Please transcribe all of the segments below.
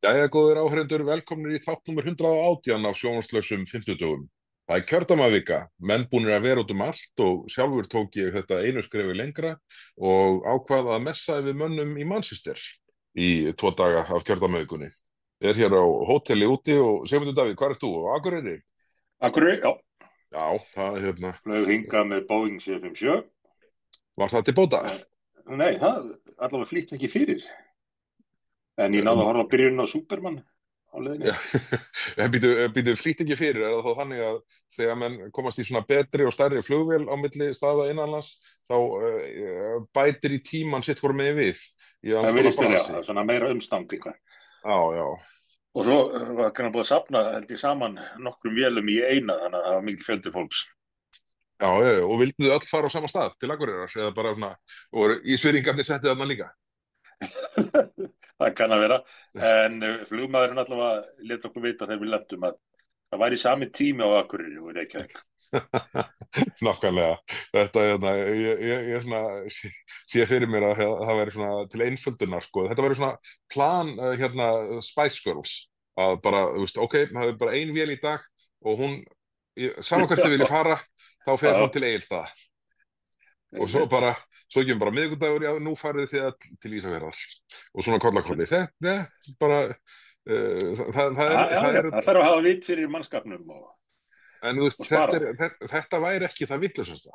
Jæja, góðir áheyrendur, velkomnir í þátt númer 118 af sjónvarpslausum 50 dögum. Það er kjördæmavika, menn búnir að vera út um allt og sjálfur tók ég þetta einu skrefi lengra og ákvað að messa við mönnum í Manchester í 2 daga af kjördæmavikunni. Ég er hér á hóteli úti og Sigmundur Davíð, hvað ert þú? Á Akureyri? Akureyri, já, Já, það er flög hingað með Boeing 757. var það til bóta? Nei, það allavega flýtt ekki fyrir. En ég náði að horfa á byrjun á Superman á leiðinni. Já, en býtu flýtt ekki fyrir, er það þá þannig að þegar menn komast í svona betri og stærri flugvél á milli staða innanlands, þá bætir í tíman sitt hvort með við í Það alls konar virðist verið, já, brasi. það er svona meira umstang eitthvað. Já, já, Og svo var kannan búið að safna, held ég, saman nokkrum vélum í eina, þannig að það var mikil fjöldi fólks. já, og vildu þið öll fara á sama stað til Akureyrar, eða bara svona, og í svýringarnir settið þarna líka? Það kann að vera, en flugmaðurinn allavega let okkur vita þegar við lendum að það væri sami tími á Akureyri og í Reykjavík. Nákvæmlega, þetta ég svona sé fyrir mér að það væri svona til einföldunar, sko, þetta væri svona plan Spice Girls, að bara, þú veist, ok, það er bara ein vél í dag og hún, saman hvert þið vilja fara, þá fer hún til Egilsstaða. Og svo kemur bara miðvikudagur, já, nú farið þið öll til Ísafjarðar og svona kollakolli. Þetta, bara, það er, Það þarf að hafa vit fyrir mannskapnum en þú veist, og spara. þetta væri ekki það vitlausasta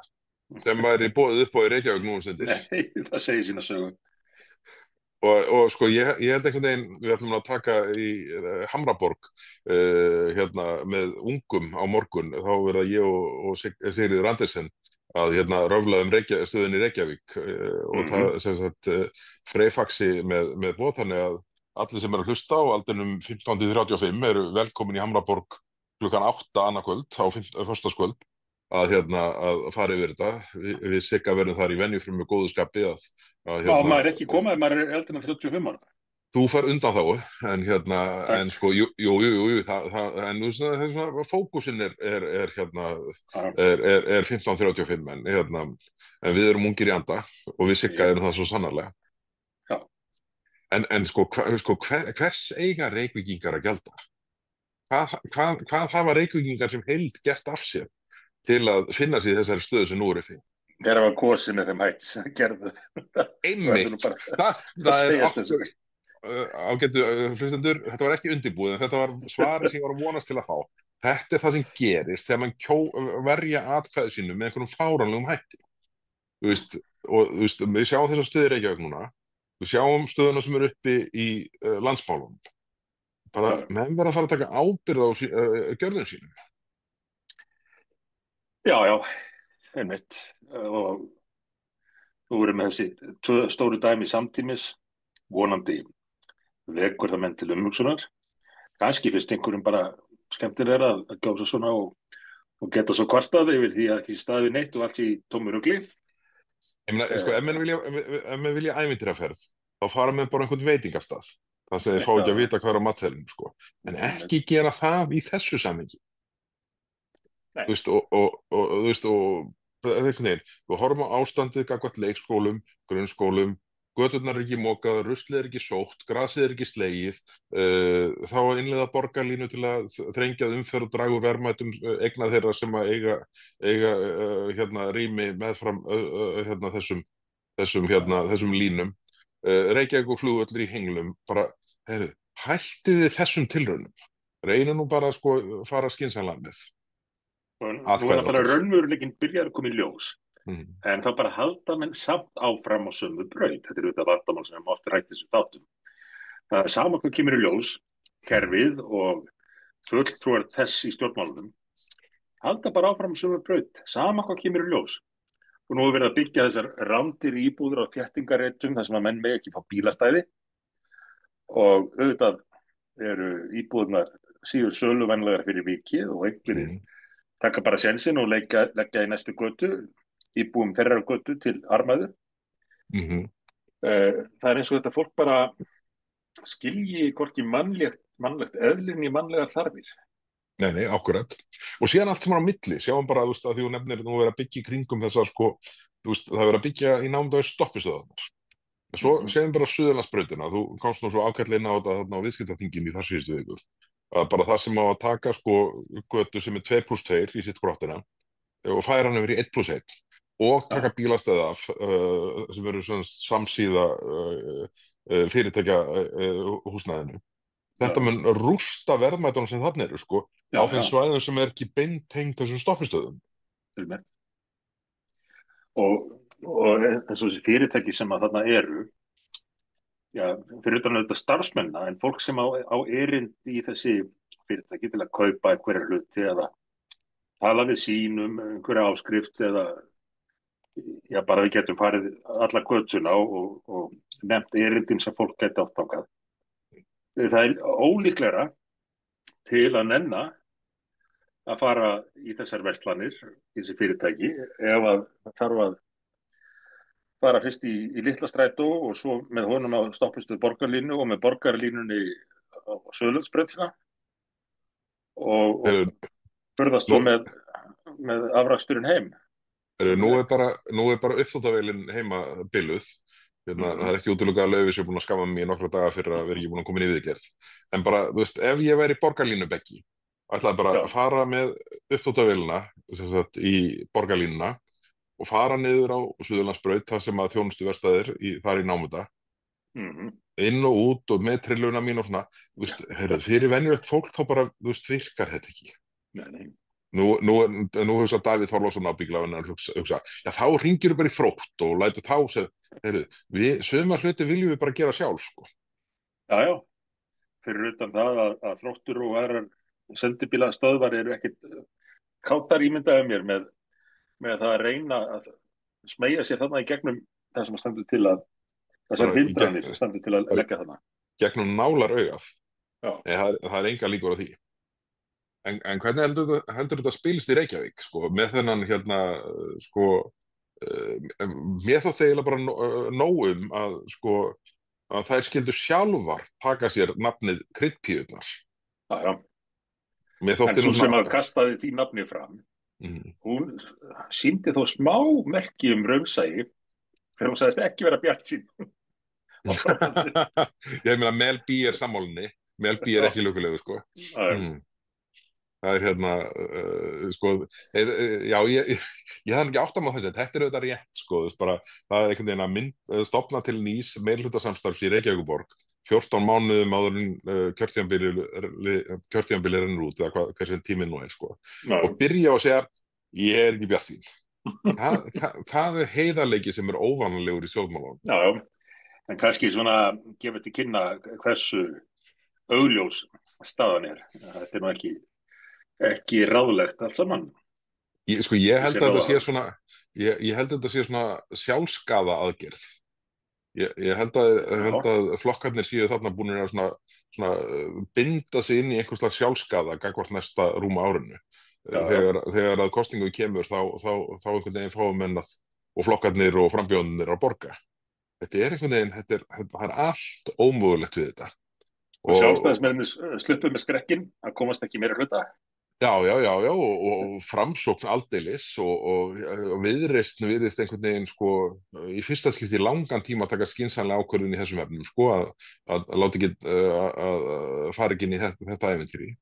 sem væri boðið upp á í Reykjavík nú stundir. Nei, það segir sína sögu. Og sko, ég held einhvern veginn, við ætlum að taka í Hamraborg, með ungum á morgun, þá verða ég og Sigríður Andersen að röfla stöðunni í Reykjavík og það sem sagt freyfaxi með boð, þannig að allir sem eru að hlusta á aldrinum 15-35 eru velkomin í Hamraborg klukkan 8 annað kvöld á föstudagskvöld að fara yfir þetta. Við Sigga verðum þar í venjufrumu með góðu skapi Já, maður er ekki komað, maður er eldri en 35 ára. Þú fær undan þá, en sko, jú, en þú veist, það er svona, fókusinn er 15-35, en við erum ungir í anda og við Sigga erum það svo sannarlega. Já. En sko, hvers eiga Reykvíkingar að gjalda? Hvað hafa Reykvíkingar sem heild gert af sér til að finna sig í þessari stöðu sem nú eru fyrir? Þegar það var kosið með þeim hætti sem gerðu. Einmitt, það er okkur. Ágætu hlustendur, þetta var ekki undirbúið, en þetta var svarið sem ég var að vonast til að fá. Þetta er það sem gerist þegar mann verja atkvæði sínu með einhverjum fáránlegum hætti. Þú veist, við sjáum þessa stöðu í Reykjavík núna, við sjáum stöðuna sem eru uppi í landsmálum. Bara menn verða að fara að taka ábyrgð á gjörðum sínum. Já, einmitt. Og þú verður með þessi stóru dæmi samtímis, vonandi vekur það menn til umhugsunar. Kannski finnst einhverjum bara skemmtilegra að gjósa svona og geta svo kvartað yfir því að ekki staði neitt og allt í tómu rugli. Ég meina, sko, ef menn vilja ævintýraferð, þá fara menn bara einhvern veitingastað. Það sem þið fá ekki að vita hvað er á matseðlinum, sko. En ekki gera það í þessu samhengi. Þú veist, þú veist, við horfum á ástandið gagnvart leikskólum, grunnskólum, göturnar er ekki mokaðar, ruslið er ekki sótt, grasið er ekki slegið, þá að innleiða borgarlínu til að þrengja umferð og draga úr verðmætum eigna þeirra sem að eiga rými meðfram þessum línum. Reykjavík og flugvöllur í henglum, bara, hættið þið þessum tilraunum. Reynið nú bara að fara skynsamlega með. Nú er það bara raunveruleikinn byrjar að koma í ljós. En þá bara halda menn samt áfram á sömu braut. Þetta er auðvitað vandamál sem við oft rætt þessu þáttum. Það er sama hvað kemur í ljós, kerfið og fulltrúar þess í stjórnmálunum, halda bara áfram á sömu braut, sama hvað kemur í ljós. Og nú er verið að byggja þessar rándir íbúður á þéttingareitum þar sem að menn megi ekki fá bílastæði og auðvitað eru íbúðurnar síður söluvænlegar fyrir vikið og einhverjir taka bara sénsinn og leggja í næstu götu, íbúum þeirrar götu til armæðu. Það er eins og þetta fólk bara skilji hvorki mannlegt eðlin í mannlegar þarfir. Nei, akkurat. Og síðan allt sem er á milli, sjáum bara, þú veist, að því hún nefnir nú verið að byggja í kringum þessar, sko, þú veist, það verið að byggja í námdagur stoppistöðarnar. Svo segjum bara Suðurlandsbrautina, þú komst nú svo ágætlega inn á þetta þarna á viðskiptaþinginu í þar síðustu viku. Bara það sem á að taka sko götu sem er 2+2 í sitt grottina og færa hann yfir í 1+1 og taka bílastæði af sem eru svona samsíða fyrirtækja húsnæðinu. Þetta mun rústa verðmætunum sem þarna eru sko á þeim svæðum sem er ekki beintengt þessum stoppistöðum. Og þessu fyrirtæki sem að þarna eru, já, fyrir utan auðvitað starfsmenna, en fólk sem á erind í þessi fyrirtæki til að kaupa einhverja hluti eða tala við sínum einhverja áskrift eða já, bara við getum farið alla götuna og nefnt erindin sem fólk geti átt ákvað. Það er ólíklegra til að nenna að fara í þessar verslanir, í þessi fyrirtæki, ef að þarf að fara fyrst í litla strætó og svo með honum á stoppistuð borgarlínu og með borgarlínunni á Suðurlandsbrautina og burðast svo með afraksturinn heim. Nú er bara uppþvottavélin heima biluð. Það er ekki útilokað að Laufey sé búin að skamma mig í nokkra daga fyrir að vera ekki búin að koma inn í viðgerð. En bara, þú veist, ef ég væri borgarlínubeggi, ætlaði bara að fara með uppþvottavélina í borgarlínuna og fara niður á Suðurlandsbraut þar sem að þjónustuverstaðir þar í Námuda, inn og út og með trilluna mín og svona, þú veist, fyrir venjulegt fólk þá bara, þú veist, virkar þetta ekki. Nei. Nú hugsa Davíð Þorláksson ábyggilega en hugsa, já þá hringir þú bara í Þrótt og lætur þá sem, sumar hluti viljum við bara gera sjálf, sko. Já, fyrir utan það að Þróttur og aðrar sendibílastöðvar eru ekkit kátar ímyndaði mér með það að reyna að smeygja sér þarna í gegnum það sem stendur til að þessar hindranir stendur til að leggja þarna. Gegnum nálar augað. Já. Það er enga líkur á því. En hvernig heldur þetta spilst í Reykjavík, sko, með þennan sko, mér þótti eiginlega bara nóg að, sko, að þær skildu sjálfar taka sér nafnið kryddpíurnar. Já. En svo sem að kastaði því nafni fram, hún sýndi þó smá merki raunsæi þegar hún sagðist ekki vera bjartsýn. Ég meina Mel B er sammálinni, Mel B er ekki lukkulegur, sko. Það er sko, já, ég hafði ekki átt að maður þetta er auðvitað rétt, sko, bara, það er einhvern veginn að stofna til nýs meirhlutasamstarfs í Reykjavíkurborg 14 mánuðum áður en kjörtímabilið rennur út, eða hversu tíminn nú er, sko, og byrja að segja, ég er ekki bjartsýn. Það er heiðarleiki sem er óvanalegur í stjórnmálunum. Já, en kannski svona gefið til kynna hversu augljós staðan er. Þetta er nú ekki ráðlegt allt saman. Ég held að þetta sé svona sjálfskaða aðgerð. Ég held að flokkarnir séu þarna búinir að svona binda sig inn í einhvers slags sjálfskaða gagnvart næsta rúma árinu. Þegar að kosningu kemur þá einhvern veginn fáum menn og flokkarnir og frambjóðunir að borga. Þetta er einhvern veginn, það er allt ómögulegt við þetta. Og sjálfstæðismennir sluppu með skrekkin að komast ekki meira hluta. Já, og Framsókn aldeilis og Viðreisn virðist einhvern veginn, sko, í fyrsta skipti í langan tíma að taka skynsamlega ákvörðun í þessum efnum, sko, að láta ekki að fara ekki inn í þetta ævintýri.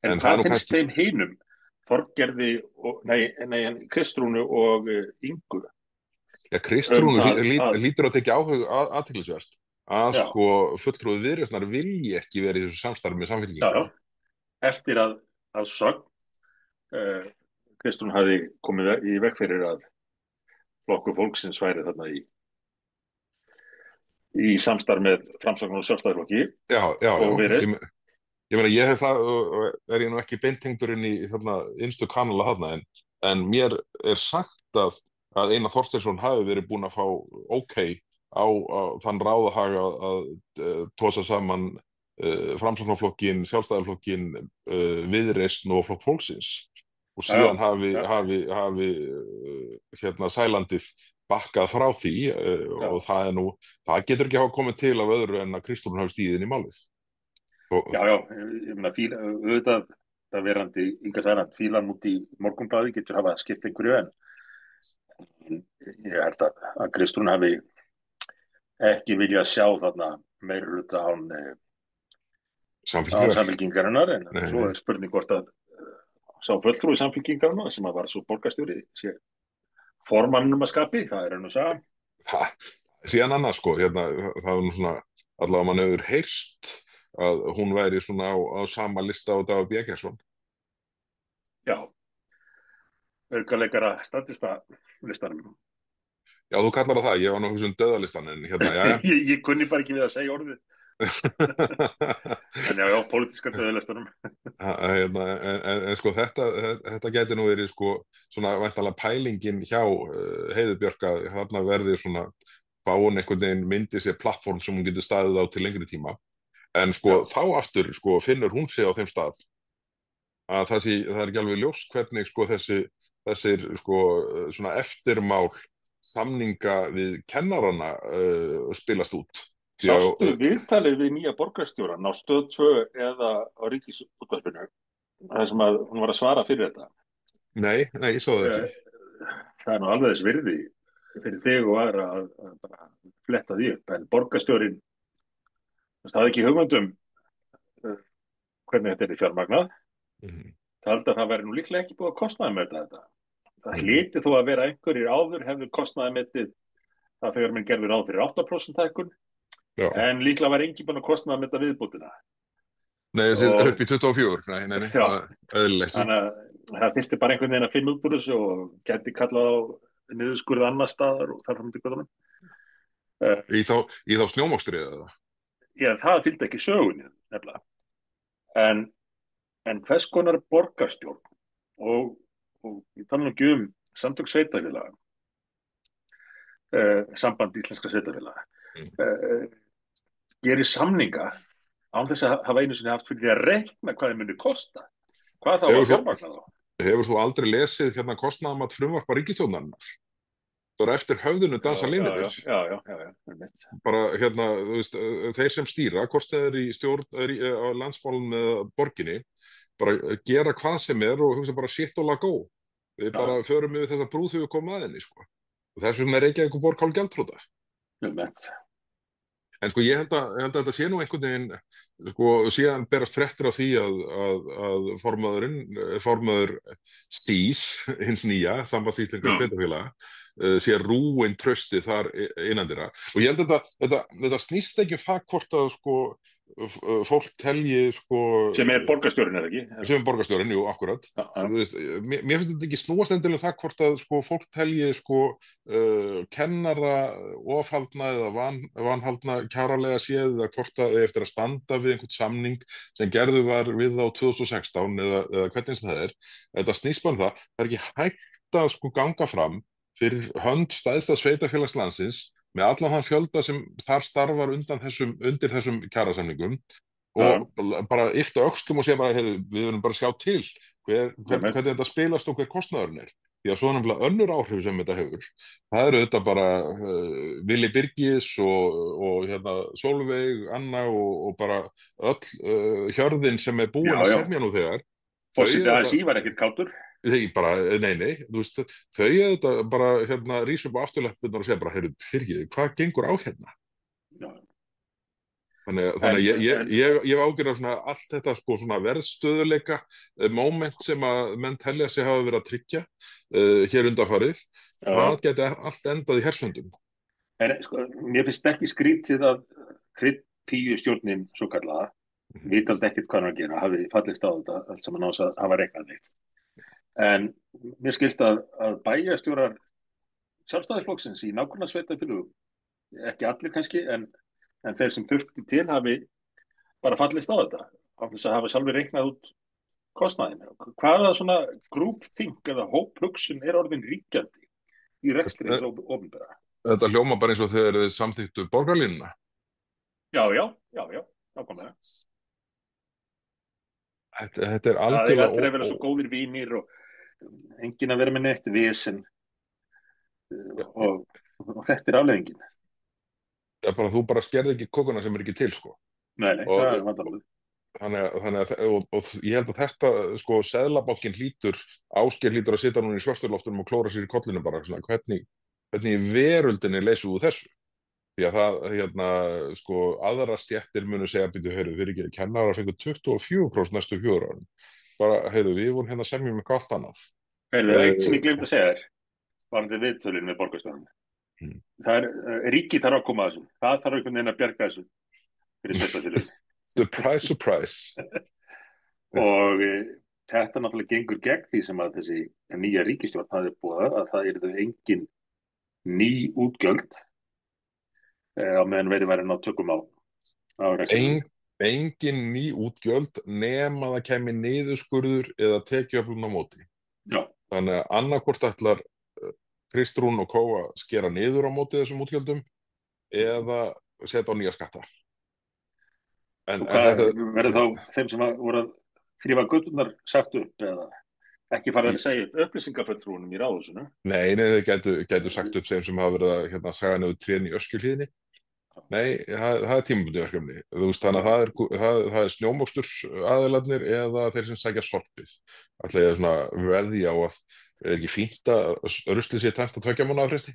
En hvað finnst þeim hinum? Þorgerði, Kristrúnu og Ingu? Já, Kristrúnu lítur að tekja athyglisvert að sko fulltrúi Viðreisnar vilji ekki verið í þessu samstarfi með Samfylkinguna. Já, eftir að sögn Kristrún hafi komið í veg fyrir að Flokkur fólksins væri þarna í samstarf með Framsókn og Sjálfstæðisflokki og Viðreisn. Ég meina, ég hef það, er ég nú ekki beintengdur inn í innstu kanala þarna, en mér er sagt að Einar Þorsteinsson hafi verið búinn að fá á þann ráðahag að tosa saman Framsóknarflokkinn, Sjálfstæðisflokkinn, Viðreisn og Flokk fólksins. Og síðan hafi Sælandið bakkað frá því og það getur ekki hafa komið til af öðru en að Kristrún hafi stigið inn í málið. Já, ég meina auðvitað það verandi Inga Sæland fílan út í Morgunblaðið getur hafa skipt einhverju en ég held að Kristrún hafi ekki vilja sjá þarna meirihluta án Samfylkingar. Samfylkingarinnar, en Nei, svo nei. er spurning hvort að sá fulltrúi Samfylkingarinnar sem að var svo borgarstjóri sé formannum að skapi, það er hann að sagja. Það, síðan annars sko, hérna, það er nú svona, allavega mann hefur heyrst að hún væri svona á sama lista á Dagur B. Eggertsson. Já, aukaleikara statista listanum. Já, þú kallar það, ég var nú hugsa döðalistan, en hérna, já, já. Ég kunni bara ekki við að segja orðið. En já, pólitíska döðalistunum. Hérna, en sko þetta gæti nú verið sko svona væntanlega pælingin hjá Heiðu Björk að þarna verði svona fáin einhvern veginn myndi sér plattform sem hún getur staðið á til lengri tíma, en sko þá aftur sko finnur hún sig á þeim stað að það er ekki alveg ljóst hvernig sko þessir sko svona eftirmál samninga við kennarana spilast út. Sástu viðtalið við nýja borgarstjóran á Stöð 2 eða á Ríkisútvarpinu þar sem að hún var að svara fyrir þetta? Nei, ég sá það ekki. Það er nú alveg þess virði fyrir þig og aðra að bara fletta því upp, en borgarstjórin það hafði ekki hugmyndum hvernig þetta er í fjármagnað. Taldi að það væri nú líklega ekki búið að kostnaði með þetta. Það hlyti þó að vera einhverjir áður hefur kostnaði metið það þegar minn gerður ráð fyrir 8% hækkun, en líklega var engin búin að kostnaði meta viðbótina. Nei, þessi upp í 24, nei, eðlilegt. Þannig að það fyrsti bara einhvern veginn að finna út úr þessu og geti kallað á niðurskurð annar staðar og þar fram til göðunum. Í þá snjómokstrið eða? Já, það fylgdi ekki sögunni nefnilega. En hvers konar borgarstjórn og ég tala nú ekki samtök sveitarfélaga, samband íslenska sveitarfélaga, gerir samninga án þess að hafa einu sinni haft fyrir því að reikna hvað þeim myndi kosta. Hvað þá að fjármagna þá? Hefur þú aldrei lesið hérna kostnaðarmat frumvarpa ríkisstjórnarinnar? Það er eftir höfðinu dansa limirnir. Já. Bara hérna, þú veist, þeir sem stýra, hvort það er í stjórn á landsmálum eða borginni, bara gera hvað sem er og hugsa bara shit og lag go. Við bara förum yfir þessa brúð þegar við komum að henni, sko. Og þess vegna er ekki einhver borg hálf gjaldþrota. En sko ég held að þetta sé nú einhvern veginn, sko síðan berast fréttir af því að formaður SÍS, hins nýja, Sambands íslenskra sveitarfélaga, sé rúin trausti þar innandira. Og ég held að þetta snýst ekki það hvort að sko fólk telji sko... Sem er borgarstjórinn, eða ekki? Sem er borgarstjórinn, jú, akkurat. Veist, mér finnst þetta ekki snúast endilega það hvort að sko fólk telji sko kennara ofhaldna eða vanhaldna kjaralega séð eða hvort að eftir að standa við einhvern samning sem gerðu var við á 2016 eða hvernig það er. Þetta snýst bara það. Það er ekki hægt að sko ganga fram fyrir hönd stærsta sveitarfélags landsins með allan þann fjölda sem þar starfar undir þessum kjarasamningum og bara yfta öxlum og segja bara, við verðum bara að sjá til hvernig þetta spilast og hver kostnaðurinn er. Því að svo nefnilega önnur áhrif sem þetta hefur, það eru þetta bara Vili Birgis og hérna Sólveig, Anna og bara öll hjörðin sem er búin að semja nú þegar. Forseti ASÍ var ekkert kátur. Nei, þú veist, þau þetta bara hérna rís upp á afturlappirnar og segja bara, fyrirgeðu, hvað gengur á hérna? Þannig að ég ágjörða svona allt þetta sko svona verðstöðuleika moment sem að menn telja sig hafa verið að tryggja hér undanfarið, það geti allt endað í hersöndum. En sko, mér finnst ekki skrítið að kryddpíu stjórnin svo kallaða, vitandi ekkert hvað hann að gera, hafi fallist á þetta allt saman á þess að hafa reiknað neitt. En mér skilst að bæjarstjórar Sjálfstæðisflokksins í nágrannasveitarfélögum, ekki allir kannski, en þeir sem þurfti til hafi bara fallist á þetta, á þess að hafa sjálfur reiknað út kostnaðinu. Hvaða svona grúpþing eða hóphugsun er orðin ríkjandi í rekstri eins og opinbera? Þetta hljóma bara eins og þegar þið samþykktu borgarlínuna. Já, nákvæmlega. Þetta er algjörlega... Það er að vera svo góðir vínir og enginn að vera með neitt vesen og þetta er afleiðingin. Það er bara, þú bara skerði ekki kokuna sem er ekki til, sko. Nei, það er vandamálið. Þannig að ég held að þetta, sko, Seðlabankinn Ásgeir hlýtur að sitja núna í svörturloftunum og klóra sér í kollinu bara, svona, hvernig í veröldinni leysum við þessu? því að það, sko, aðra stéttir munu segja, býtu, heyrðu, við erum ekki að kenna að fengu 24% næstu 4 árum. Bara, heyrðu, við vorum hérna að semja með allt annað. Eitt sem ég glemt að segja þér, varandi viðtölin með borgarstjórann. Það ríkið þarf að koma að þessu. Það þarf einhvern veginn að bjarga þessu fyrir sveitarfélögin. Surprise, surprise. Og þetta náttúrulega gengur gegn því sem að þessi nýja ríkisstjórn hafði boðað, að það yrðu engin ný útgjöld á meðan verið væri ná tökum á rekstrinum. Engin ný útgjöld nema það kemur niðurskurður eða tekjuöflun á móti. Já. Þannig að annarkvort ætlar Kristrún og Kóa skera niður á móti þessum útgjöldum eða setja á nýja skatta. Og hvað verður þá þeim sem voru að þrífa göturnar sagt upp eða ekki farið að segja upp upplýsingafulltrúnum í ráðhúsinu? Nei, þeir gætu sagt upp þeim sem hafa verið að saga niður trén í Öskjuhlíðinni. Nei, það er tímabundið verkefni. Þú veist, þannig að það er snjómoksturs aðilarnir eða þeir sem sækja sorpið. Ætla ég að veðja á að er ekki fínt að ruslið sé tæmt að 2 mánaða fresti?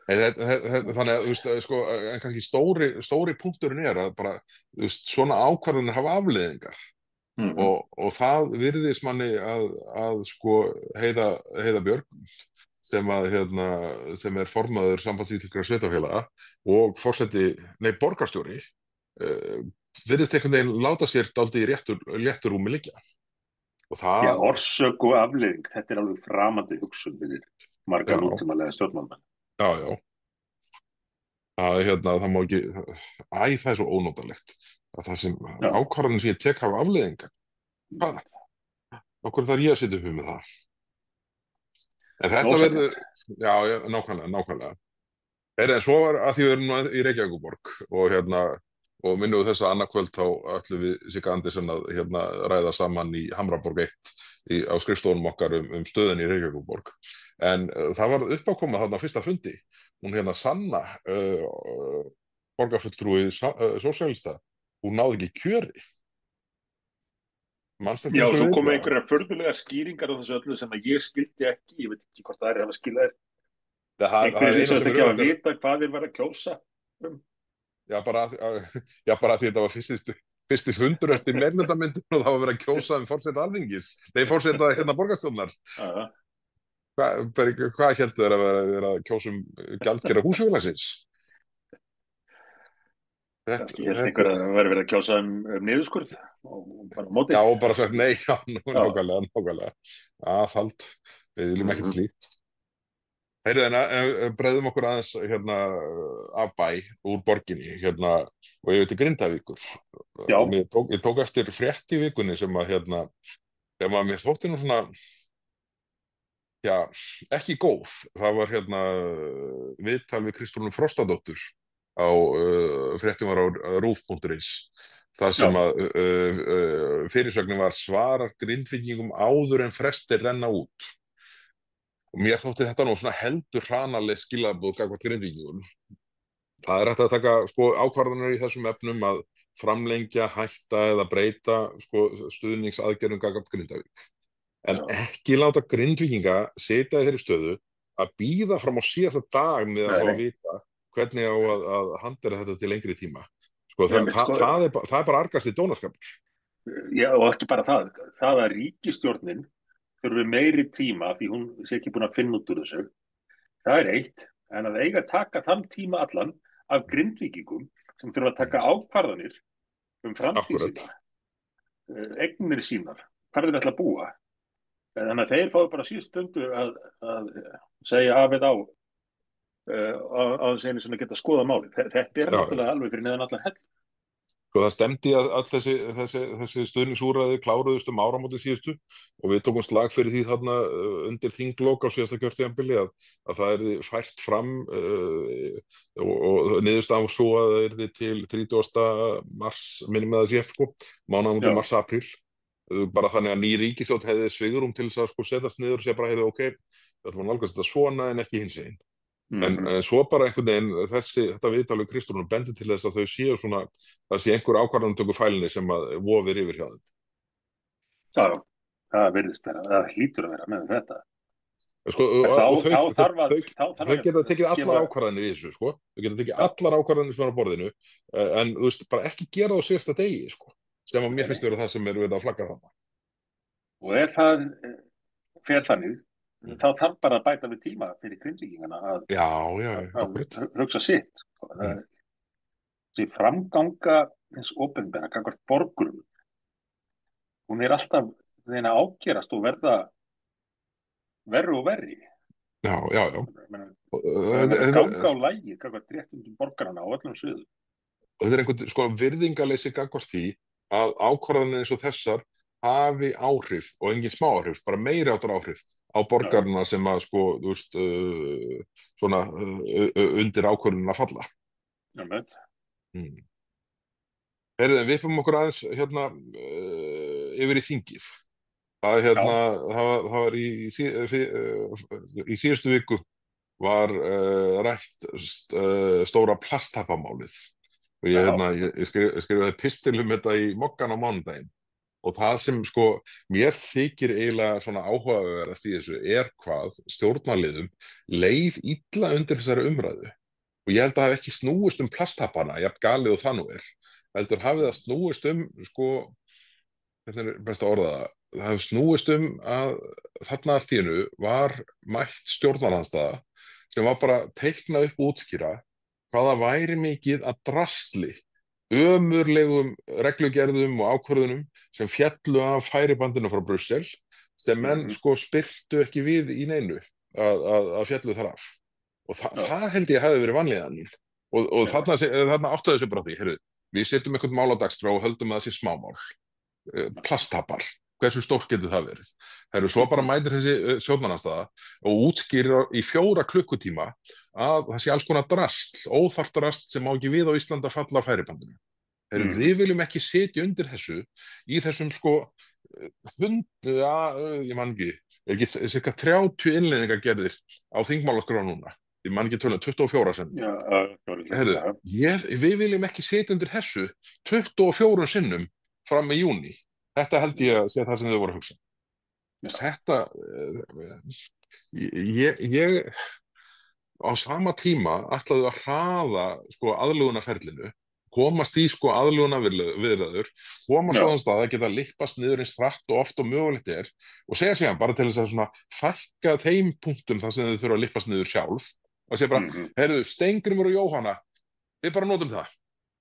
Þannig að, þú veist, sko, en kannski stóri punkturinn er að bara, þú veist, svona ákvarðanir hafa afleiðingar. Og það virðist manni að sko, Heiða Björg, sem er formaður Sambands íslenskra sveitarfélaga og borgarstjóri, virðist einhvern veginn láta sér dálítið í léttu rúmi liggja. Já, orsök og afleiðing, þetta er alveg framandi hugsun fyrir marga nútímalega stjórnmálamenn. Já. Það má ekki, það er svo ónótalegt að það sem ákvarðanir sem ég tek hafa afleiðingar. Hvað? Okkur þarf ég að setja upp með það. En þetta verður, já, nákvæmlega. En svo var að því við erum nú í Reykjavíkurborg og minnum við þess að annað kvöld þá ætlum við Sigga Andersen að ræða saman í Hamraborg 1 á skrifstofunum okkar stöðin í Reykjavíkurborg. En það var uppákomað þarna á fyrsta fundi. Hún Sanna, borgarfulltrúi sósíalista, hún náði ekki kjöri. Já, svo komu einhverjar furðulegar skýringar á þessu öllu sem að ég skildi ekki, ég veit ekki hvort það er að skilja þér. Einhverjir sem ekki að vita hvað þeir var að kjósa Já, bara því þetta var fyrsti fundur eftir meirihlutamyndun og það var verið að kjósa forseta Alþingis, forseta borgarstjórnar. Hvað héldu þeir að vera að kjósa gjaldkera húsfélagsins? Ég held einhver að það væri verið að kjósa niðurskurð og bara móti. Já, og bara sagt nei, nákvæmlega. Aðhald, við viljum ekkert slíkt. Breiðum okkur aðeins af bæ úr borginni og yfir til Grindavíkur. Ég tók eftir frétt í vikunni sem að mér þótti nú svona, já, ekki góð. Það var viðtal við Kristrúnu Frostadóttur á fréttum var á rúv.is. Það sem að fyrirsögnin var svarar Grindvíkingum áður en frestir renna út. Og mér þótti þetta nú svona heldur hranaleg skilaboð gagnvart Grindvíkingum. Það er hægt að taka ákvarðanir í þessum efnum að framlengja, hætta eða breyta stuðningsaðgerðum gagnvart Grindavík. En ekki láta Grindvíkinga sitja í þeirri stöðu að bíða fram á síðasta dag með að fá að vita hvernig á að handera þetta til lengri tíma. Það er bara argast í dónaskapur. Já, og ekki bara það. Það að ríkisstjórnin þurfi meiri tíma því hún sé ekki búin að finna út úr þessu. Það er eitt, en að eiga að taka þann tíma allan af Grindvíkingum sem þurfa að taka ákvarðanir framtíð sína, eignir sínar, hvað þeir ætla að búa. Þannig að þeir fái bara síðust stundu að segja af eða á þess að geta skoða máli. Þetta er náttúrulega alveg fyrir neðan allar hell. Það stemdi að öll þessi stuðningsúrræði kláruðust áramótin síðustu og við tókum slag fyrir því þarna undir þinglok á síðasta kjörtímabili að það yrði fært fram og niðurstaðan svo að það yrði til 30. mars, minnum með að sé, mánaðamótin mars-apríl. Bara þannig að ný ríkisstjórn hefði svigrúm til þess að setjast niður og segja bara ok, við ætlum að nálgast þetta svona en ekki hinsegin. En svo bara einhvern veginn þetta viðtal við Kristrúnu bendir til þess að þau séu svona, það sé einhver ákvarðanatöku fælinni sem að vofir yfir hjá þeim. Já, það virðist vera, það hlýtur að vera með þetta. Sko, En og þá þarf þau að geta tekið allar gefa, ákvarðanir í þessu, sko. Þau geta tekið já, allar ákvarðanir sem er á borðinu, en þú veist, bara ekki gera það á síðasta degi, sko. Sem að mér nei, finnst vera það sem er verið að flagga þarna. og ef það fer þannig, Mm. þá þarf bara að bæta við tíma fyrir Grindvíkingana Já, já, að akkurat. hugsa sitt. Mm. Þessi framganga hins opinbera gagnvart borgurum, hún er alltaf þeirna ágerast og verða verri og verri. Já, já, já. Það er verið að ganga á lægi gagnvart réttindum borgarana á öllum sviðum. Þetta er einhvern sko virðingarleysi gagnvart því að ákvarðanir eins og þessar hafi áhrif og engin smá áhrif, bara meiri áttar áhrif á Já, borgarna sem að sko, þú veist, svona undir ákvörðunina falla. já, með. Mm. Heyrðu, en við fyrir okkur aðeins hérna yfir í þingið. Já, Það var í síðustu viku var rætt stóra plasthafamálið og já, ég skrifaði pistil þetta í Moggann á mánudaginn og það sem sko mér þykir eiginlega svona áhugaverðast í þessu er hvað stjórnarliðum leið illa undir þessari umræðu og ég held að það hafi ekki snúist plasthafana, jafn galið og það nú er heldur hafið það snúist sko hvernig er best að orða það hefur snúist að þarna allt í einu var mætt stjórnarandstaða sem var bara teikna upp og útskýra hvaða væri mikið að drasli ömurlegum reglugerðum og ákvörðunum sem fjallu af færibandinu frá Brussel sem menn sko spyrtu ekki við í neinu að fjallu þar af og það held ég hafi verið vanlíðan og þarna áttaðu sig bara því, heyrðu, við setjum eitthvað mál á dagskrá og höldum að það sé smámál plasthapar, hversu stórt getur það verið það eru svo bara mætir þessi stjórnarandstaða og útskýrir í 4 klukkutíma að það sé alls konar drasl, óþarft drasl sem má ekki við á Íslandi að falla á færibandinu við viljum ekki setja undir þessu í þessum sko ég man ekki cirka 30 innleiðingar gerðir á þingmálaskrá núna ég man ekki tölum, 24 sem við viljum ekki setja undir þessu 24 sinnum fram í júní. Þetta held ég að sé það sem þau voru að hugsa. Þetta, ég á sama tíma ætlaðu að hraða sko aðlögunarferlinu, komast í sko aðlögunarviðræður, komast á þann stað að geta lippast niður eins hratt og oft og mögulegt er og segja síðan bara til þess að svona fækka þeim punktum þar sem þau þurfa að lippast niður sjálf og segja bara, heyrðu, Steingrímur og Jóhanna, við bara notum það.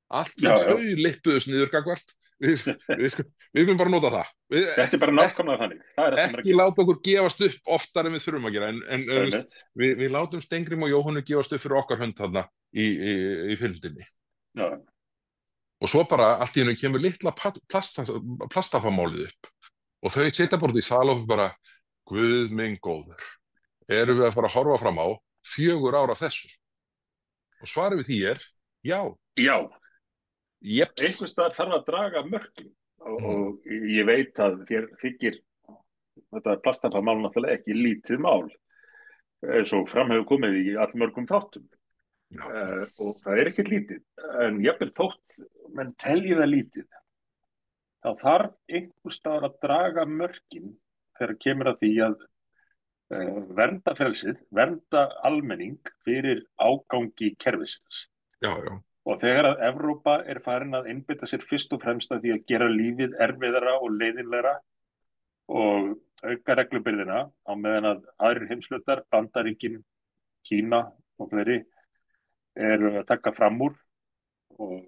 Allt sem þau lippuðust niður gagvart við viljum bara nota það þetta er bara nákvæmlega þannig ekki láta okkur gefast upp oftar en við þurfum að gera en við látum Steingrími og Jóhannu gefast upp fyrir okkar hönd þarna í fylgdinni og svo bara allt í einu kemur litla plastafamálið upp og þau setja bara út í sal og bara Guð minn góður erum við að fara að horfa fram á 4 ár af þessu og svarið við því er já einhvers staðar þarf að draga mörkin og ég veit að þér þykir þetta plastafamál náttúrulega ekki lítið mál eins og fram hefur komið í allmörgum þáttum og það er ekkert lítið en jafnvel þótt menn telji það lítið þá þarf einhvers staðar að draga mörkin þegar kemur að því að vernda frelsið, vernda almenning fyrir ágangi kerfisins og þegar að Evrópa er farin að einbeita sér fyrst og fremst að því að gera lífið erfiðara og leiðinlegra og auka reglubyrðina á meðan að aðrir heimshlutar, Bandaríkin, Kína og fleiri eru að taka fram úr og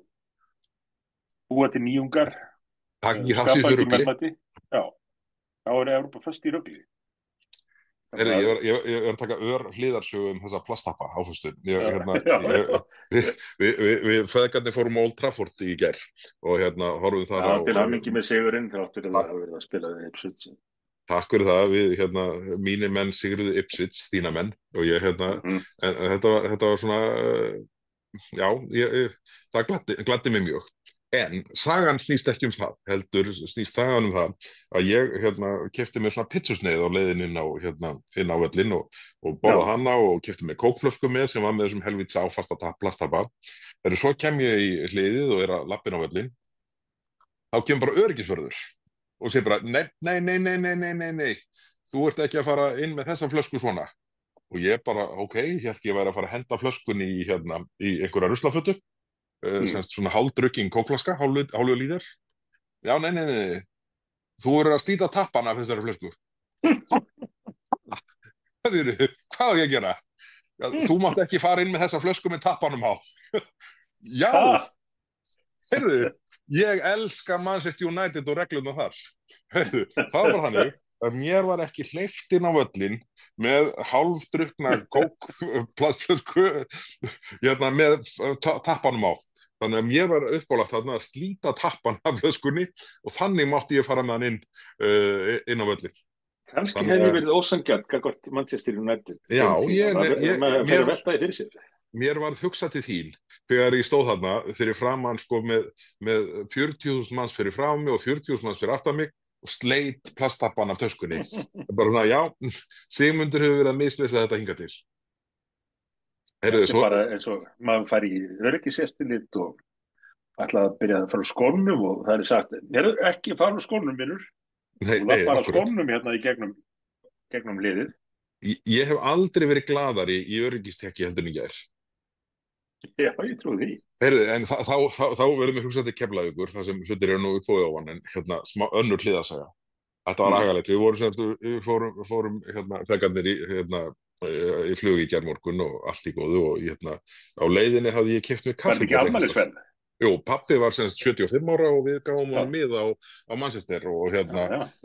búa til nýjungar, skapa ekki verðmæti. Já, þá er Evrópa föst í rugli. Ég er að taka hliðarsögu þessa plasthappa áfæstu við feðgarnir fórum á Old Trafford í gær og horfum þar á til hamingju með sigurinn þráttur að það hafa verið að spila við Ipswich Takk fyrir það, mínir menn sigruðu Ipswich, þína menn og ég en þetta var svona það gladdi mig mjög en sagan snýst ekki það heldur snýst sagan það að ég keypti mér svona pizzusneið á leiðin inn á völlinn og borða hana og keypti mér kókflösku með sem var með þessum helvíts áfasta plasthappa þegar svo kem ég í hliðið og að lappin á völlinn þá kemur bara öryggisvörður og segir bara nei þú ert ekki að fara inn með þessa flösku svona. Og ég bara, ok, ég held ég væri að fara að henda flöskunni í einhverja ruslafötu, Mm. semst svona hálfdrukkin kókflaska, hálfu lítur. Já, nei, þú eru að slíta tappana af þessari flösku. Hvað á ég að gera? Já, þú mátt ekki fara inn með þessa flösku með tappanum á. Já, Ha? heyrðu, ég elska Manchester United og regluna þar. Heyrðu, það var þannig að mér var ekki hleypt inn á völlin með hálfdrukna kókplastflösku með tappanum á. Þannig að mér var uppálagt þarna að slíta tappan af flöskunni og þannig mátti ég fara með hann inn á völlin. Kannski hef ég verið ósanngjarn gagnvart Manchester United. Já, maður fer að velta því fyrir sér. Mér varð hugsað til þín þegar ég stóð þarna fyrir framann sko með 40.000 manns fyrir frá mig og 40.000 manns fyrir aftan mig og sleit plasttappan af töskunni. Bara svona, já, Sigmundur hefur verið að misleysa þetta hingað til. Þetta er bara eins og maður fari í öryggiseftirlit og ætlaði að byrja að fara úr skónum og það er sagt, ekki fara úr skónum, vinnur. Þú var bara skónum hérna í gegnum liðið. Ég hef aldrei verið glaðari í öryggistekki heldur en í gær. Já, ég trúi því. Heyrðu, en þá verðum við hugsað til Keflavíkur, þar sem hlutir eru nú upp og ofan, en önnur hliðasaga. Þetta var agalegt. Við fórum fegarnir í flug í gærmorgun og allt í góðu og á leiðinni hafði ég keypt mér kaffi. Var þetta ekki afmælisferð? Jú, pabbi var 75 ára og við gáum hann miða á Manchester og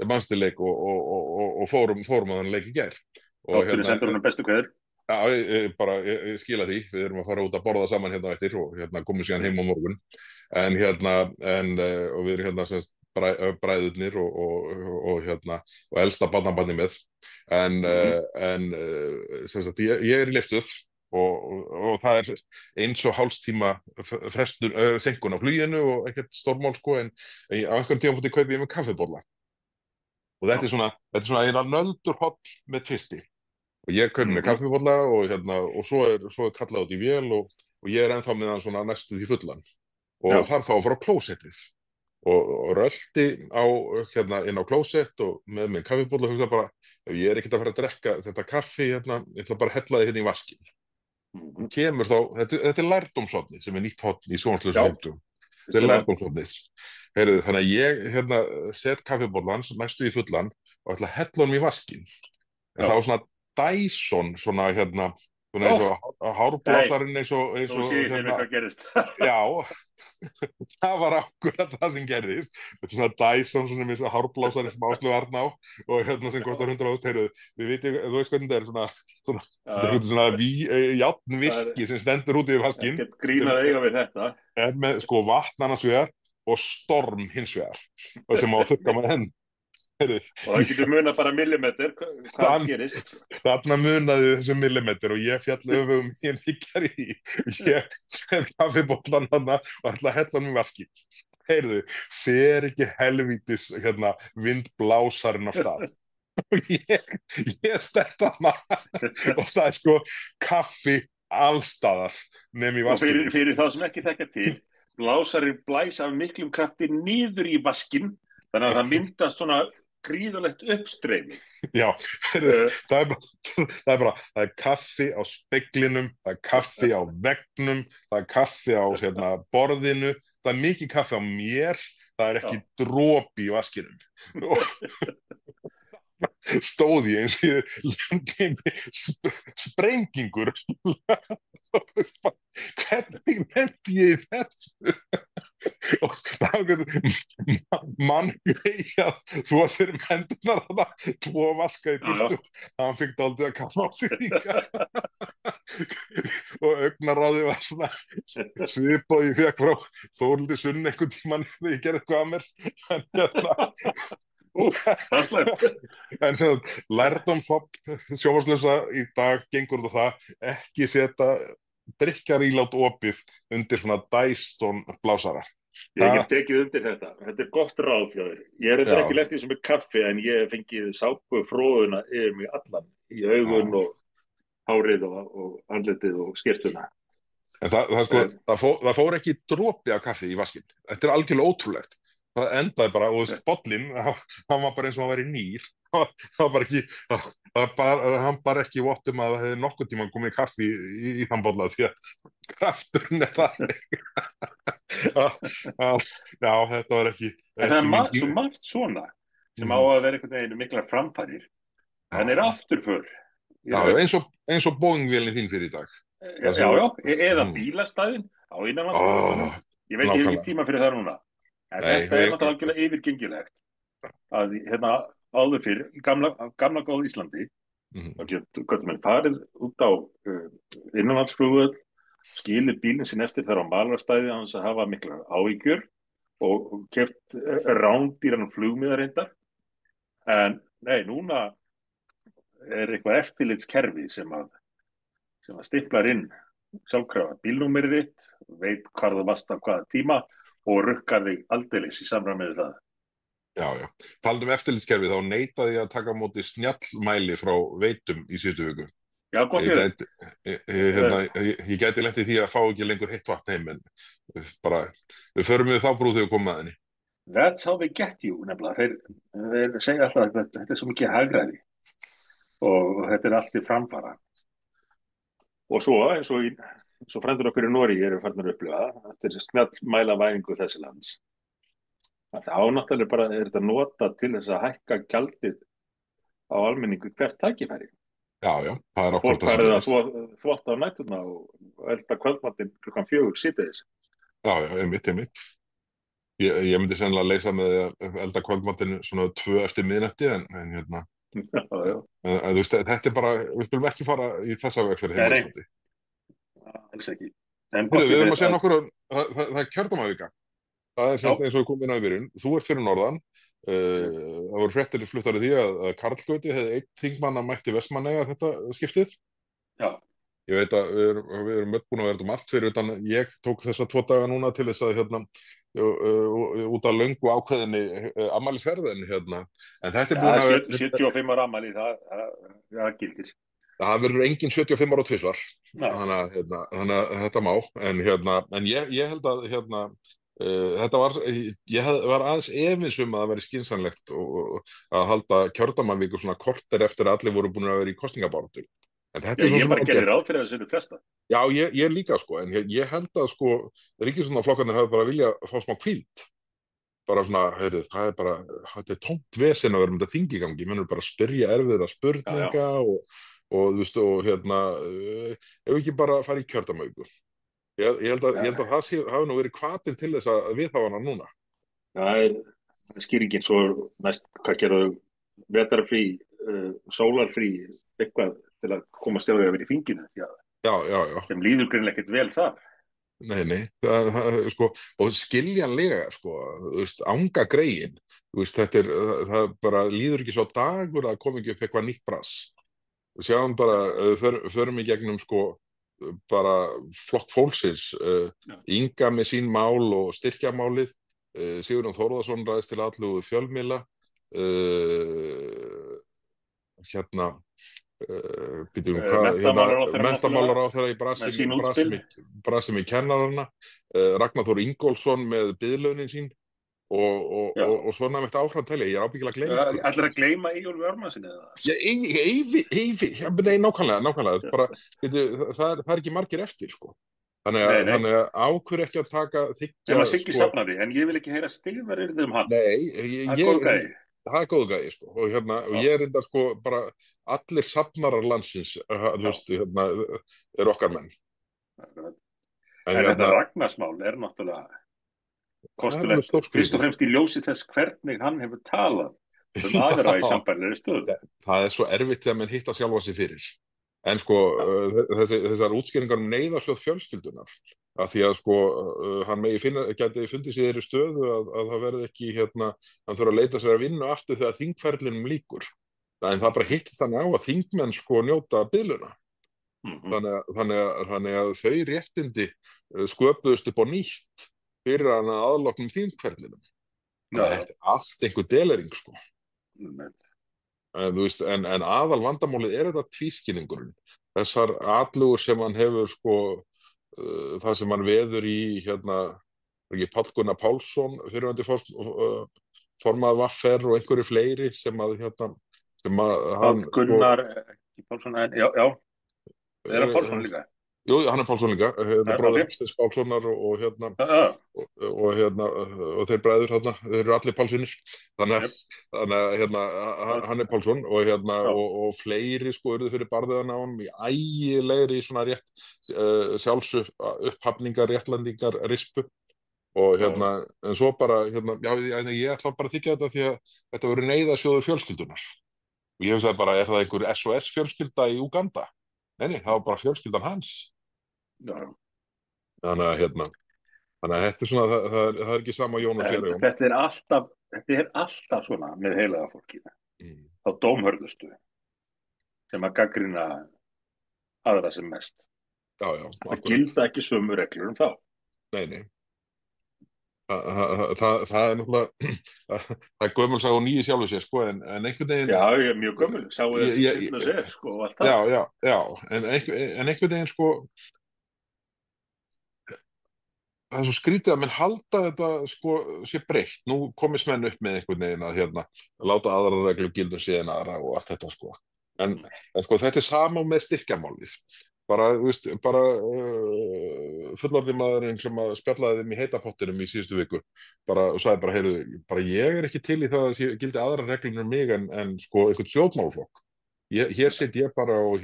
Manchester-leik og fórum að hann leik í gær. Þátturinn sendur hann bestu kveður. Já, ég skila því, við erum að fara út að borða saman hérna eftir og komum síðan heim á morgun og við erum bræðurnir og elsta barnabarnið með en ég er í lyftuð og það er eins og hálfstíma senkun á fluginu og ekkert stórmál sko en á einhverjum tímapunkti kaupi ég með kaffibolla og þetta er svona eina nöldurholl með tvisti. Og ég kaupi með kaffibolla og svo er kallað út í vél og ég er ennþá með hann svona næstu því fullan og þarf þá að fara á klósettið og rölti inn á klósett og með minn kaffibolla og hugsa bara, ég er ekkert að fara að drekka þetta kaffi ég ætla bara að hella þið hérna í vaskinn. Kemur þá, þetta er lærdómshornið sem er nýtt horn í sjónvarpslausu heimtum. Þetta er lærdómshornið. Þannig að ég set kaffibollan næstu í fullan og ætla að hella honum í vaskinn. En það var svona Dyson svona eins og hárblásarinn eins og Þú séu ekki hvað gerist. Já, það var akkurat það sem gerðist. Svona Dyson svona eins og hárblásarinn sem Áslaug Arná og sem kostar 100.000 heyrðu, þú veist hvernig þetta er svona járnvirki sem stendur út yfir vaskinn. Ekkert grínað eiga við þetta. Er með sko vatn annars vegar og storm hins vegar og sem á að þurrka með henn. Og það getur munað bara millimetr hvað gerist. Þarna munaði þessu millimetr og ég fjall öfum ég líkar í ég sem kaffibollan hana og ætla að hella hann í vaskinn. Heyrðu, fer ekki helvítis vindblásarinn af stað. Og ég stetta hana og það er sko kaffi allstaðar nefn í vaskinn. Og fyrir þá sem ekki þekkja til, blásarinn blæs af miklum krafti niður í vaskinn. Þannig að það myndast svona gríðulegt uppstreymi. Já, það er kaffi á speglinum, það er kaffi á veggnum, það er kaffi á borðinu, það er mikið kaffi á mér, það er ekki dropi í vaskinum. Stóð ég eins og sprengingur. Hvernig nefndi ég þessu? Og mann vegi að þú að sér hendunar þarna tvo vaska í byrtu hann fikk dálítið að kaffa á sig líka og augnaráði var svona svipað ég fekk frá Þórhildi Sunn einhvern tímann þegar ég gerði eitthvað að mér það er slæmt. En lærdómshopp sjónvarpslausa í dag gengur út á það ekki setja drykkjarílát opið undir svona Dyson blásara. Ég hef tekið undir þetta. Þetta er gott ráð hjá þér. Ég hef ekki lent í sem er kaffi en ég hef fengið sápu fróðuna yfir mig allan í augun og hárið og andlitið og skyrtuna. En það fór ekki dropi af kaffi í vaskinn. Þetta er algjörlega ótrúlegt. það endaði bara, og bollinn, hann var bara eins og hann væri nýr. Það var bara ekki, hann bara ekki vott að það hefði nokkuð tíma komið kaffi í þann bolla því að krafturinn þannig. Já, þetta var ekki En það mín. svo margt svona sem á að vera einhvern veginn miklar framfarir, en afturför. Já, eins og Boeing-vélinn þín fyrir í dag. Já, eða bílastæðin á innanlandsflugvöllunum. Ég veit ekki tíma fyrir það núna. En þetta náttúrulega algjörlega yfirgengilegt. Að áður fyrir, í gamla góð Íslandi, þá getur menn farið út á innanlandsflugvöll, skilið bílinn sinn eftir þar á malarstæði án þess að hafa miklar áhyggjur og keypt rándýran flugmiða reyndar. En nei, núna eitthvað eftirlitskerfi sem að stimplar inn sjálfkrafa bílnúmerið þitt, veit hvað þú varst á hvaða tíma og rukkar þig aldeilis í samræmi við það. Já. Talandi eftirlitskerfi, þá neitaði ég að taka á móti snjallmæli frá Veitum í síðustu viku. Já, gott ég gæti lent í því að fá ekki lengur heitt vatn heim, en bara, við förum við þá brúð þegar við komum að henni. That's how they get you, nefnilega. Þeir segja alltaf að þetta svo mikið hagræði og þetta allt í framfara. Og svo, eins og frændur okkur í Noregi eru farnir að upplifa, þetta snjallmælavæðingu þessi lands. Þá náttúrulega bara þetta nota til þess að hækka gjaldið á almenningu hvert tækifæri. Já, það er okkur það sem er. Fólk farið að þvotta á nætuna og elda kvöldmatinn klukkan 4 síðdegis. Já, einmitt. Ég myndi sennilega leysa með að elda kvöldmatinn svona 2 eftir miðnætti, en Já. Þú veist, þetta bara, við spilum ekki fara í þessa vegferð heima á Íslandi. Alls ekki. Við erum að segja nokkur, það er kjördæmavika. Það er eins og við komum inn á í byrjun. Þú ert fyrir norðan. Það voru fréttir fluttar í því að Karl Gauti hefði einn þingmann að mætti Vestmannaeyja þetta skiptið. Já. Ég veit að við erum öll búin að vera allt fyrir utan. Ég tók þessa 2 daga núna til þess að út af löngu ákveðinni afmælisferðin en þetta er búin að vera 75 ára afmæli, það gildir. Það verður engin 75 ára tvisvar, þannig að þetta má, en ég held að þetta ég var aðeins efins að það væri skynsamlegt að halda kjördæmaviku svona korter eftir að allir voru búin að vera í kosningabaráttu. Ég bara gerði ráð fyrir þessu flesta. Já, ég líka en ég held að ríkisstjórnarflokkarnir hafi bara vilja fá smá hvíld. Bara svona, það er bara, þetta er tómt vesen að vera með þetta þingigangi, mennur bara spyrja erfiðra spurninga og þú veist, ef ekki bara fara í kjördæmaviku. Ég held að það hafi nú verið hvatinn til þess að viðhafa hana núna. Það er skýringin svo næst, hvað gerðu vetrarfrí, sólarfrí, eitthvað til að koma stjáðið að vera í finginu. Já. Þeim líður greinilega ekkert vel þar. Nei, og skiljanlega, anga greiðin, það bara líður ekki svo dagur að koma ekki upp eitthvað nýtt brass. Sjáum bara, förum í gegnum bara flokk fólksins, Inga með sín mál og styrkjamálið, Sigurjón Þórðarson ræðist til allu fjölmiðla, menntamálaráðherra í brasi með kennarana, Ragnar Þór Ingólfsson með biðlaunin sín og svona með þetta áfram telja. Ég er ábyggilega að gleyma Ætlarðu að gleyma Eyjólfi Ármannssyni eða? Eyvi, nákvæmlega bara, það er ekki margir eftir þannig að ákveður ekki að taka þykja sem að Siggi safnaði, en ég vil ekki heyra stigvar yrðið hann. Nei, það er góð gæði og ég er enda bara allir safnarar landsins er okkar menn. En þetta Ragnarsmál er náttúrulega kostulegt, fyrst og fremst í ljósi þess hvernig hann hefur talað aðra í sambærilegri stöðu. Það er svo erfitt þegar menn hitta sjálfa sig fyrir. En þessar útskýringar neyðarsjóð fjölskyldunar, af því að hann gæti fundið sér í stöðu að það verði ekki, hann þurfa að leita sér að vinna aftur þegar þingferlinum lýkur. En það bara hittist þannig á að þingmenn njóta biðluna. Þannig að þau réttindi sköpuðust upp á nýtt fyrir hann að aðloknum þingferlinum. Þetta er allt einhver delering En aðal vandamálið er þetta tvískinningurinn. Þessar atlugur sem hann hefur það sem hann veður í ekki Páll Gunnar Pálsson, fyrirvændi formaður VFR og einhverju fleiri sem að Páll hann sko Gunnar, ekki Pálsson, já, já, er það Pálsson líka? jú, hann er Pálsson líka, bróðir Ok, Hafsteins Pálssonar já, og þeir bræður þeir eru allir Pálsvinir þannig jep, hann er Pálsson já, og fleiri sko urðu fyrir barðiðan á honum í ægilegri svona rétt sjálfsupphafningar, réttlandingar rispu og já, en svo bara já, ég ætla bara að þykja þetta því að þetta verður neyðasjóður fjölskyldunar og ég hugsaði bara, er það einhver SOS fjölskylda í Úganda? Nei, það var bara fjölskyldan hans já. þannig að þetta er svona það er ekki sama Jón og séra Jón. Þetta er alltaf svona með heilaga fólkið, Mm. þá dómhörðustu sem að gaggrina aðra sem mest. Já, Það akkurat. gilda ekki sömu reglur þá. Nei. Það er náttúrulega það er gömul saga og nýju sjálfu sér sko en einhvern veginn Já, ég er mjög gömul, sáu þessi Signa sér, sko, og allt það. já, en einhvern veginn sko það er svo skrítið að menn halda þetta sko sé breytt, nú komist menn upp með einhvern veginn að láta aðra reglur gilda síðan aðra og allt þetta sko en sko þetta er sama með styrkjamálið bara, fullorðinn maðurinn sem að spjallaði þeim í heita pottinum í síðustu viku og sagði bara, heyrðu, bara ég er ekki til í það að gildi aðra reglur um mig en sko einhvern stjórnmálaflokk hér sit ég bara og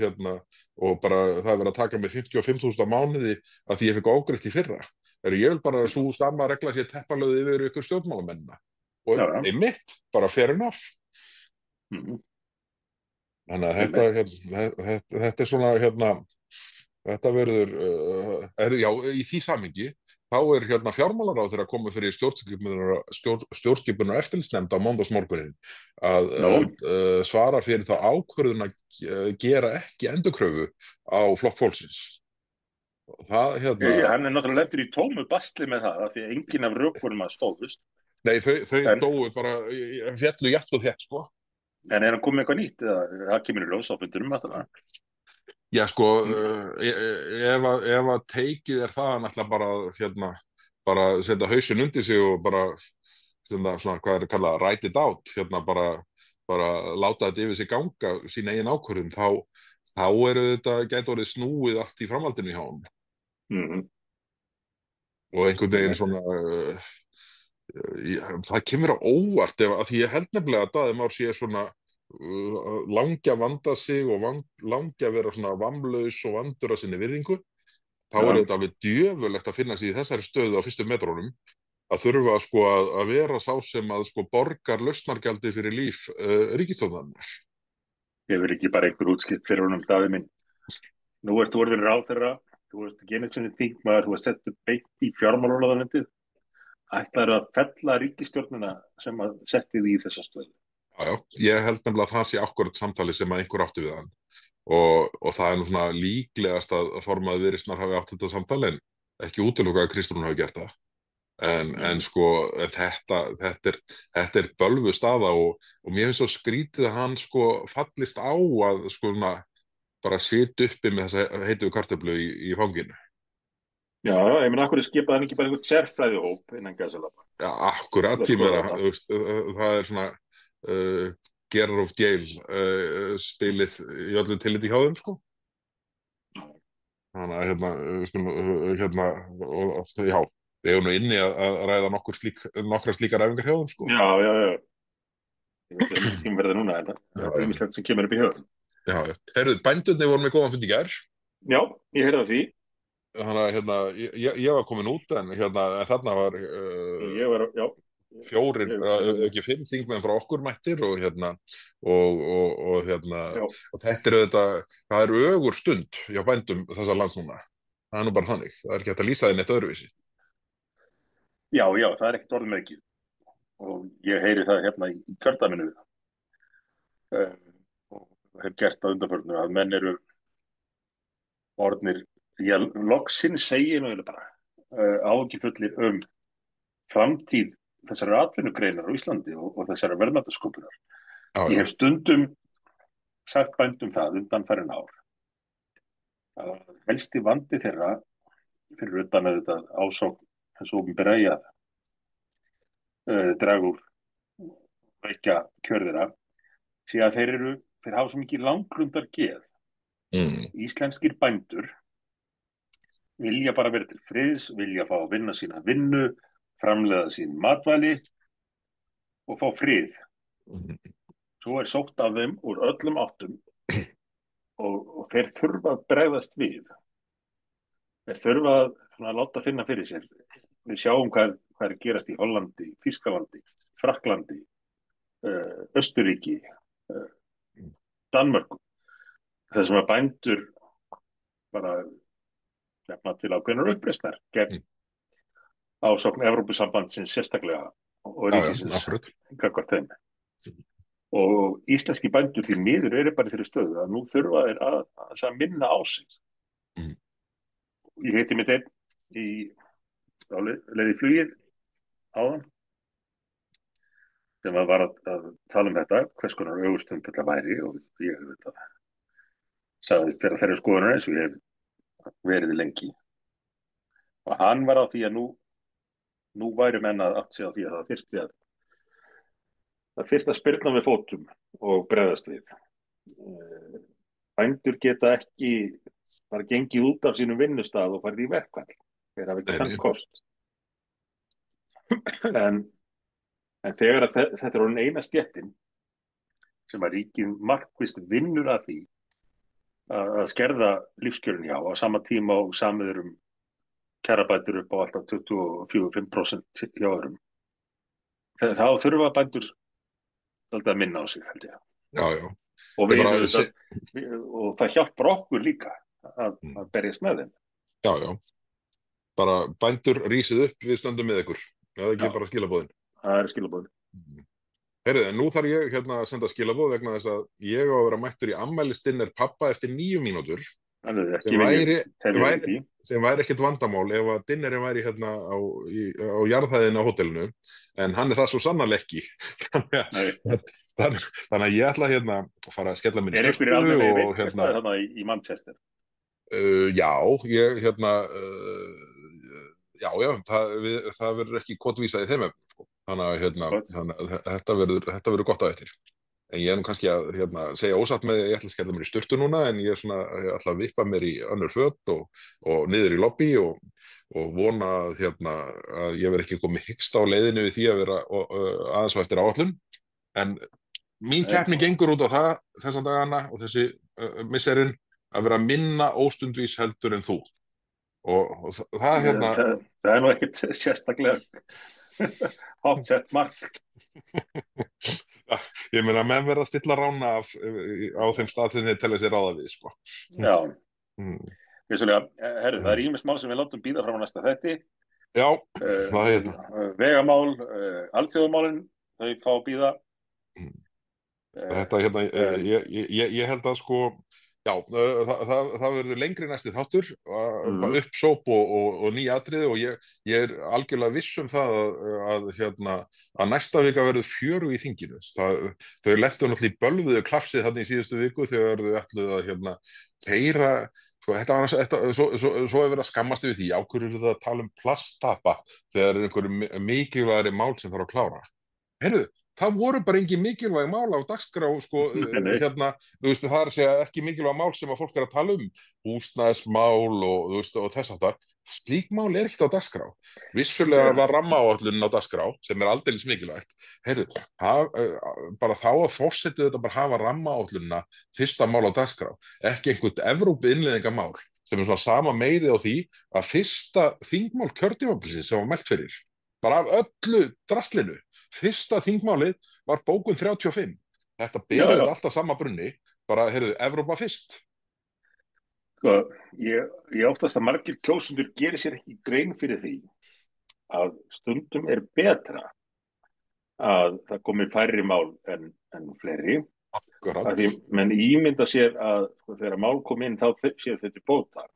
bara það er verið að taka mig 55.000 á mánuði að því ég fikk ógreitt í fyrra ég vil bara að svo sama regla sé teppalöðu yfir ykkur stjórnmálamennina og einmitt, bara fair enough þannig að þetta er svona þetta verður já, í því samhengi þá er fjármálaráðherra að koma fyrir stjórnskipunar og eftirlitsnefnd á mánudagsmorgunin að svara fyrir þá ákvörðun að gera ekki endurkröfu á Flokk fólksins það Hann er náttúrulega lendur í tómu basli með það af því að enginn af rökunum að stóðust. Nei, þau dóu bara fjallu jætt og þétt sko. En er hann komið eitthvað nýtt eða það kemur í ljós á fundinum þetta? Já sko, ef að teikið er það hann ætla bara að setja hausinn undir sig og bara svona, hvað er kallað, write it out bara láta þetta yfir sig ganga sín eigin ákvörðun þá eru þetta gæti orðið snúið allt í framhaldinu hjá hann og einhvern veginn svona það kemur á óvart að því ég held nefnilega að Daði Már sé svona langi að vanda sig og langi að vera svona vamlaus og vandur að sinni virðingu þá er þetta alveg djöfulegt að finna sig í þessari stöðu á fyrstu metrónum að þurfa sko að vera sá sem að sko borgar lausnargjaldi fyrir líf ríkisstjórnarinnar. Ég verð ekki bara einhver útskipt fyrir honum Daði minn. Nú ertu orðin ráðherra, þú ert ekki einu sinni þingmaður, þú ert settur beint í fjármálaráðuneytið. Ætlarðu að fella ríkisstjórnina sem að setti því í þessa stöðu? Já, ég held nefnilega að það sé akkurat samtali sem að einhver átti við hann og það er nú svona líklegast að formaður Viðreisnar hafi átt þetta samtali en ekki útilokað að Kristrún hafi gert það en sko þetta er bölvu staða og mér finnst svo skrítið að hann sko fallist á að sko bara sitja uppi með þessa heituðu kartöflu í fanginu. Já, ég meina, akkur skipaði hann ekki bara einhvern sérfræðihóp innan gæsalappa? Já, akkurat, það er svona Gerard of Yale spilið í öllu tilliti hjá þeim sko þannig að já, við erum nú inni að ræða nokkra slíkar æfingar hjá þeim sko. Já ég veit ekki tímverði núna en það er umslegt sem kemur upp í höfum. Já, heyrðu, bændurnir voru með góðan fund í gær. Já, ég heyrði af því. Þannig að ég var komin út en þarna var fjórir, ekki 5 þingmenn frá okkur mættir og þetta það er ögur stund hjá bændum þessa lands núna. Það er nú bara þannig, það er ekki hægt að lýsa því neitt öðruvísi. Já, það er ekkert orð með ekki og ég heyri það hérna í kjördæminu og hef gert það undanförnu að menn eru orðnir loksins segi nú bara áhyggjufullir framtíð þessari atvinnugreinar á Íslandi og þessari verðmætasköpunar. Ég hef stundum sagt bændum það undanfarin ár að helsti vandi þeirra fyrir utan auðvitað ásókn þessu opinbera í að draga úr veikja kjör þeirra sé að þeir hafa svo mikið langlundar geð. Íslenskir bændur vilja bara vera til friðs, vilja fá að vinna sína vinnu, framleiða sín matvæli og fá frið. Svo sótt af þeim úr öllum áttum og þeir þurfa að bregðast við. Þeir þurfa að láta finna fyrir sér. Við sjáum hvað er gerast í Hollandi, Þýskalandi, Frakklandi, Austurríki, Danmörku. Það sem að bændur bara nefna til ákveðnar uppreisnar gegn ásókn Evrópusambandsins sérstaklega og ríkisins gagnvart þeim. Og íslenski bændur því miður eru bara fyrir stöðu að nú þurfa þeir að minna á sig. Ég heiti mitt einn á leið í flugið áðan sem var að tala um þetta, hvers konar ögurstund þetta væri og ég sagðist þeirra þeirra skoðunar eins og ég hef verið lengi. Og hann var á því að nú væri menn að átt sig á því að það þyrfti að spyrna með fótum og bregðast við. Bændur geta ekki bara gengið út af sínum vinnustað og farið í verkfall. Þeir hafa ekki þann kost. En þegar þetta er orðin eina stéttin sem að ríkið markvisst vinnur að því að skerða lífskjörin hjá á sama tíma og samið kjarabætur upp á alltaf 24-25% hjá öðrum. Þá þurfa bændur að minna á sig, held ég. Já. Og það hjálpar okkur líka að berjast með þeim. Já. Bara bændur rísið upp, við stöndum með ykkur. Það er ekki bara skilaboðin. Það er skilaboðin. Heyrðu, en nú þarf ég að senda skilaboð vegna þess að ég á að vera mættur í afmælisdinner pabba eftir 9 mínútur. Sem væri ekkert vandamál ef að dinnerinn væri á jarðhæðinni á hótelinu, en hann er það svo sannarlega ekki. Þannig að ég ætla að fara að skella mér í stöðu. Er einhverjir alveg veitkvæstaði þarna í Manchester? Já, það verður ekki kottvísað í þeim efnum, sko. Þannig að þetta verður gott á eftir. En ég er nú kannski að segja ósatt með því að ég ætla að skella mér í sturtu núna, en ég ætla að vippa mér í önnur föt og niður í lobby og vona að ég verð ekki komið hyggst á leiðinu við því að vera aðeins á eftir áætlun. En mín keppni gengur út á það þessa dagana og þessi misserinn að vera minna óstundvís heldur en þú. Og það Það er nú ekkert sérstaklega hátt sett mark. Ég meina, menn verða að stilla rána á þeim stað þegar þeir telja sér ráða við, sko. Já. Vissulega, það er ýmis mál sem við látum bíða fram á næsta þætti. Já, það er vegamál, alþjóðamálin, þau fá að bíða. Þetta, ég held að, sko, já, það verður lengri næsti þáttur, uppsóp og ný atriði og ég er algjörlega viss um það að næsta vika verður fjöru í þinginu. Þau lettu náttúrulega í bölvuðu klafsið þarna í síðustu viku þegar þau ætluðu að keyra, sko, svo er verið að skammast yfir því, á hverju eru það að tala um plasttappa þegar er einhverju mikilvægari mál sem þarf að klára. Heyrðu, það voru bara engin mikilvæg mál á dagskrá, sko, þú veist, það er að segja ekki mikilvæg mál sem að fólk er að tala um, húsnæðismál og þess aftar. Slík mál er ekkert á dagskrá. Vissulega var rammaáætlunin á dagskrá, sem er aldeilis mikilvægt. Heyrðu, bara þá að forsetið þetta bara hafa rammaáætlunina fyrsta mál á dagskrá, ekki einhvern Evrópu-innleiðingamál, sem er svona sama meiði á því að fyrsta þingmál kjörtímabilsins sem var mælt fyrir, bara af öllu draslinu. Fyrsta þingmálið var bókun 35. Þetta byrjaði alltaf sama brunni, bara, heyrðu, Evrópa fyrst. Sko, ég óttast að margir kjósendur gerir sér ekki grein fyrir því að stundum er betra að það komi færri mál en fleiri. Akkurat. Því menn ímynda sér að þegar mál kom inn þá sér þetta bóta.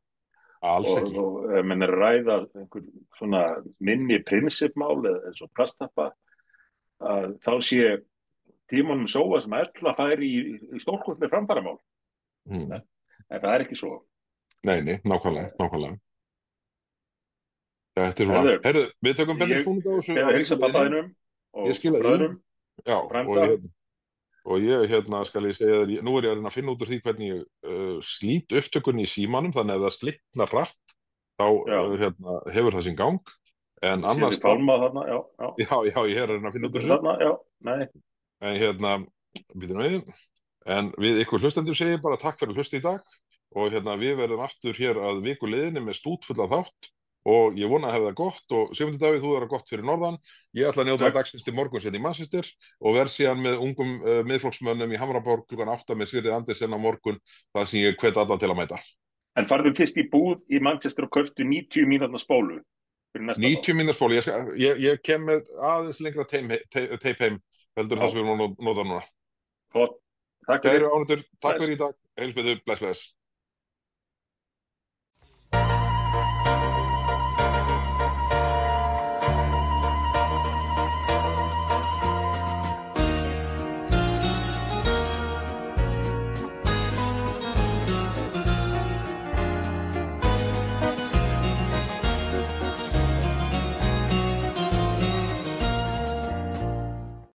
Alls ekki. Og menn er að ræða einhver svona minni prinsipmál eins og plasttappa, að þá sé tímanum sóa sem ætla að færi í stórkostlega framfaramál. En það er ekki svo. Nei, nákvæmlega. Þetta er svona, Herðu, herðu, við tökum betri ég snúning á þessu beð að að heilsa vikuliðinni, pappaðinum ég og skila því, bræðrum já, og frænda. og ég skal ég segja þér, nú er ég að reyna að finna út úr því hvernig ég slít upptökunni í símanum, þannig að það slitnar hratt, þá hefur það sinn gang, en Ég sé annars þið fálmað þarna, já. Já, ég er að reyna að finna út úr þessu, Þarna, já, nei. en býtum við, en við ykkur hlustendur segjum bara takk fyrir að hlusta í dag, og við verðum aftur hér að vikuliðinni með stútfullan þátt, og ég vona að hafa það gott, og Sigmundur Davíð, þú verður gott fyrir norðan, ég ætla að njóta dagsins til morguns hérna í Manchester og verð síðan með ungum miðflokksmönnum í Hamraborg klukkan 8 með Sigríði Andersen á morgun, það sem ég hvet alla til að mæta. En farðu fyrst í búð í Manchester og kauptu 90 mínútna spólu fyrir næsta 90 mínútna spólu, ég kem með aðeins lengra teip heim heldur það sem við erum að nota núna. Takk fyrir. Takk fyrir í dag, heilsbyttur, bless.